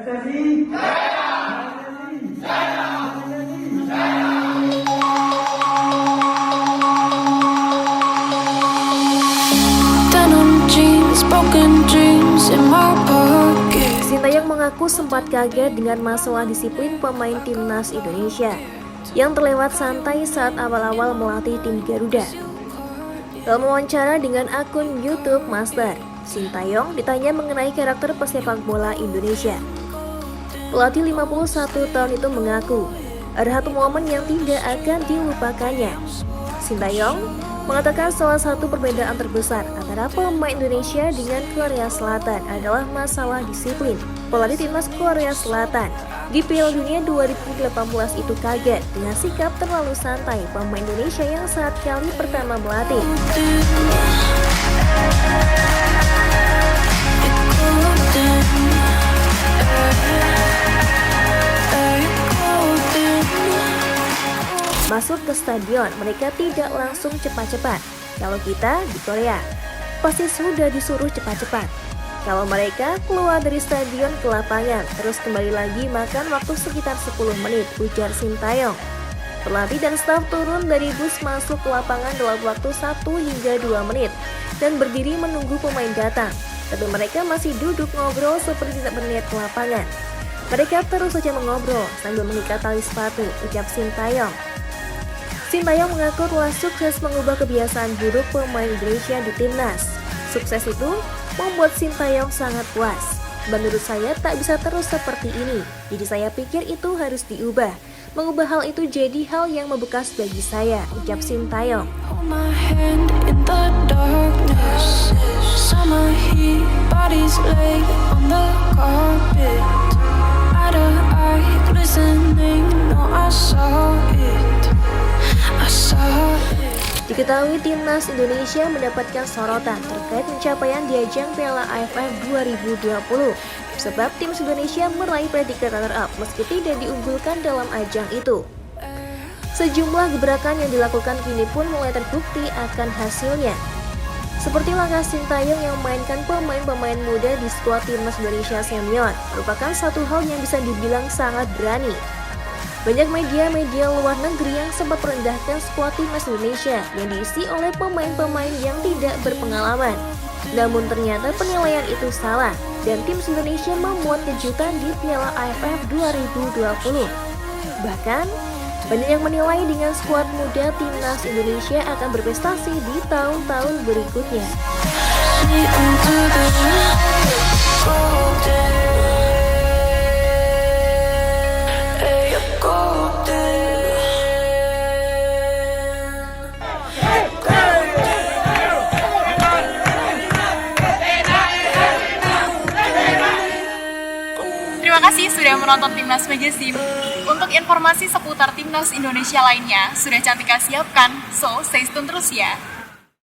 Sintayong mengaku sempat kaget dengan masalah disiplin pemain timnas Indonesia yang terlewat santai saat awal-awal melatih tim Garuda. Dalam wawancara dengan akun YouTube Master, Sintayong ditanya mengenai karakter pesepak bola Indonesia. Pelatih 51 tahun itu mengaku ada satu momen yang tidak akan dilupakannya. Sintayong mengatakan salah satu perbedaan terbesar antara pemain Indonesia dengan Korea Selatan adalah masalah disiplin. Pelatih timnas Korea Selatan di Piala Dunia 2018 itu kaget dengan sikap terlalu santai pemain Indonesia yang saat kali pertama melatih. Masuk ke stadion, mereka tidak langsung cepat-cepat. Kalau kita di Korea, pasti sudah disuruh cepat-cepat. Kalau mereka keluar dari stadion ke lapangan, terus kembali lagi makan waktu sekitar 10 menit, ujar Sintayong. Pelatih dan staf turun dari bus masuk ke lapangan dalam waktu 1 hingga 2 menit dan berdiri menunggu pemain datang. Tapi mereka masih duduk ngobrol seperti tidak berniat ke lapangan. Mereka terus saja mengobrol sambil mengikat tali sepatu, ucap Sintayong. Sintayong mengaku telah sukses mengubah kebiasaan buruk pemain Indonesia di timnas. Sukses itu membuat Sintayong sangat puas. Menurut saya tak bisa terus seperti ini, jadi saya pikir itu harus diubah. Mengubah hal itu jadi hal yang membekas bagi saya, ucap Sintayong. Diketahui timnas Indonesia mendapatkan sorotan terkait pencapaian di ajang Piala AFF 2020 sebab tim Indonesia meraih predikat runner-up meski tidak diunggulkan dalam ajang itu. Sejumlah gebrakan yang dilakukan kini pun mulai terbukti akan hasilnya. Seperti langkah Sintayong yang memainkan pemain-pemain muda di skuad timnas Indonesia senior merupakan satu hal yang bisa dibilang sangat berani. Banyak media-media luar negeri yang sempat merendahkan skuad timnas Indonesia yang diisi oleh pemain-pemain yang tidak berpengalaman. Namun ternyata penilaian itu salah dan tim Indonesia membuat kejutan di Piala AFF 2020. Bahkan, banyak yang menilai dengan skuad muda timnas Indonesia akan berprestasi di tahun-tahun berikutnya. Terima kasih sudah menonton Timnas Magazine. Untuk informasi seputar Timnas Indonesia lainnya, sudah Cantika siapkan, so stay tune terus ya.